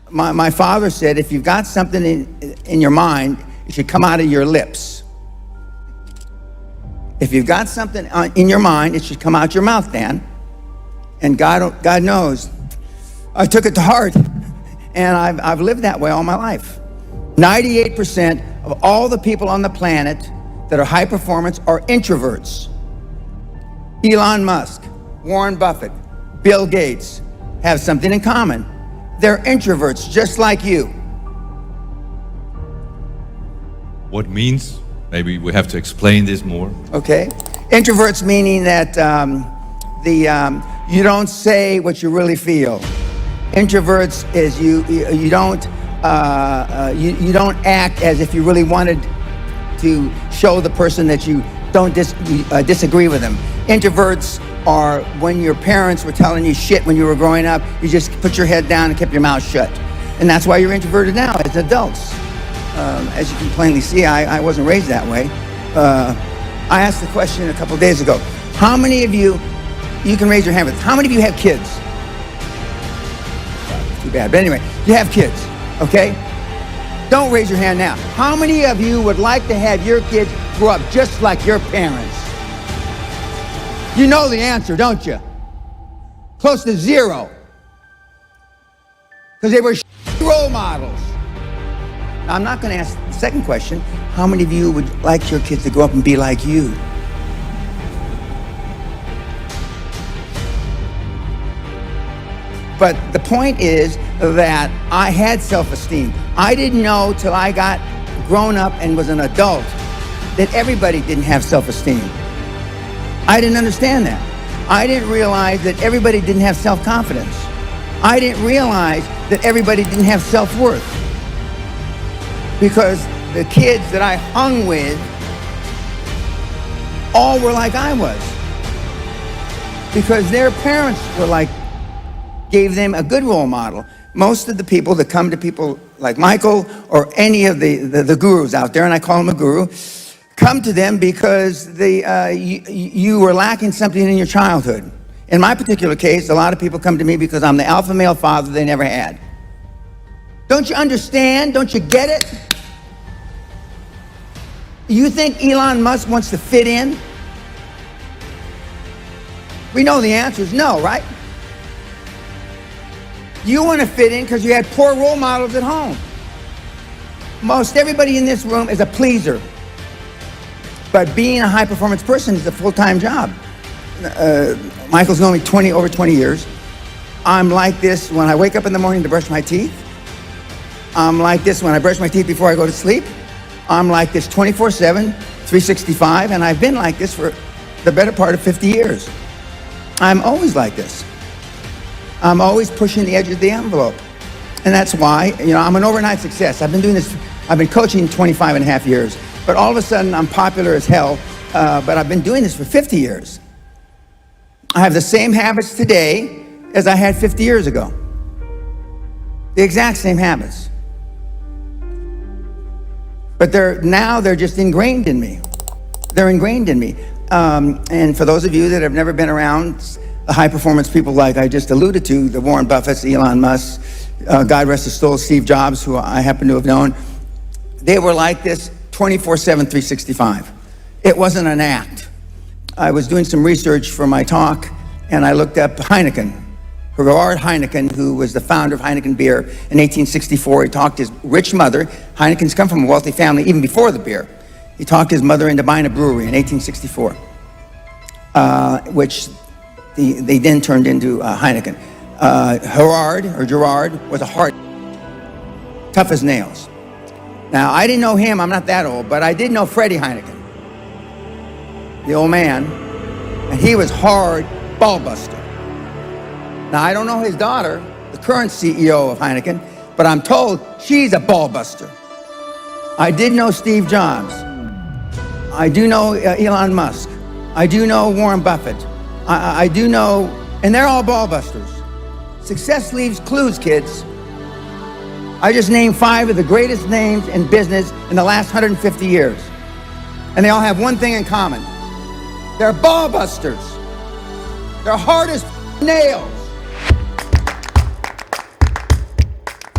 my father said, if you've got something in your mind, it should come out of your lips. If you've got something in your mind, it should come out your mouth, Dan. And God knows, I took it to heart, and I've lived that way all my life. 98% of all the people on the planet that are high performance are introverts. Elon Musk, Warren Buffett, Bill Gates have something in common. They're introverts, just like you. What means? Maybe we have to explain this more. Okay. Introverts meaning that you don't say what you really feel. Introverts is you don't act as if you really wanted to show the person that you don't disagree with them. Introverts are when your parents were telling you shit when you were growing up, you just put your head down and kept your mouth shut. And that's why you're introverted now as adults. As you can plainly see, I wasn't raised that way. I asked the question a couple days ago. How many of you can raise your hand with, how many of you have kids? Too bad, but anyway, you have kids, okay? Don't raise your hand now. How many of you would like to have your kids grow up just like your parents? You know the answer, don't you? Close to zero. Because they were role models. Now, I'm not going to ask the second question. How many of you would like your kids to grow up and be like you? But the point is that I had self-esteem. I didn't know till I got grown up and was an adult that everybody didn't have self-esteem. I didn't understand that. I didn't realize that everybody didn't have self-confidence. I didn't realize that everybody didn't have self-worth. Because the kids that I hung with all were like I was. Because their parents gave them a good role model. Most of the people that come to people like Michael or any of the gurus out there, and I call them a guru, come to them because you were lacking something in your childhood. In my particular case, a lot of people come to me because I'm the alpha male father they never had. Don't you understand? Don't you get it? You think Elon Musk wants to fit in? We know the answer is no, right? You want to fit in because you had poor role models at home. Most everybody in this room is a pleaser. But being a high-performance person is a full-time job. Michael's known me over 20 years. I'm like this when I wake up in the morning to brush my teeth. I'm like this when I brush my teeth before I go to sleep. I'm like this 24/7, 365, and I've been like this for the better part of 50 years. I'm always like this. I'm always pushing the edge of the envelope. And that's why, I'm an overnight success. I've been coaching 25 and a half years. But all of a sudden, I'm popular as hell, but I've been doing this for 50 years. I have the same habits today as I had 50 years ago. The exact same habits. But they're just ingrained in me. They're ingrained in me. And for those of you that have never been around the high-performance people like I just alluded to, the Warren Buffetts, Elon Musk, God rest his soul, Steve Jobs, who I happen to have known, they were like this 24/7, 365. It wasn't an act. I was doing some research for my talk, and I looked up Heineken. Gerard Heineken, who was the founder of Heineken beer in 1864, he talked his rich mother. Heineken's come from a wealthy family even before the beer. He talked his mother into buying a brewery in 1864, which they then turned into Heineken. Gerard was a hard, tough as nails. Now, I didn't know him, I'm not that old, but I did know Freddie Heineken, the old man, and he was hard ball buster. Now, I don't know his daughter, the current CEO of Heineken, but I'm told she's a ball buster. I did know Steve Jobs. I do know Elon Musk. I do know Warren Buffett. I do know, and they're all ball busters. Success leaves clues, kids. I just named 5 of the greatest names in business in the last 150 years. And they all have one thing in common. They're ball busters. They're hard as nails.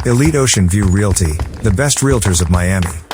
Elite Ocean View Realty, the best realtors of Miami.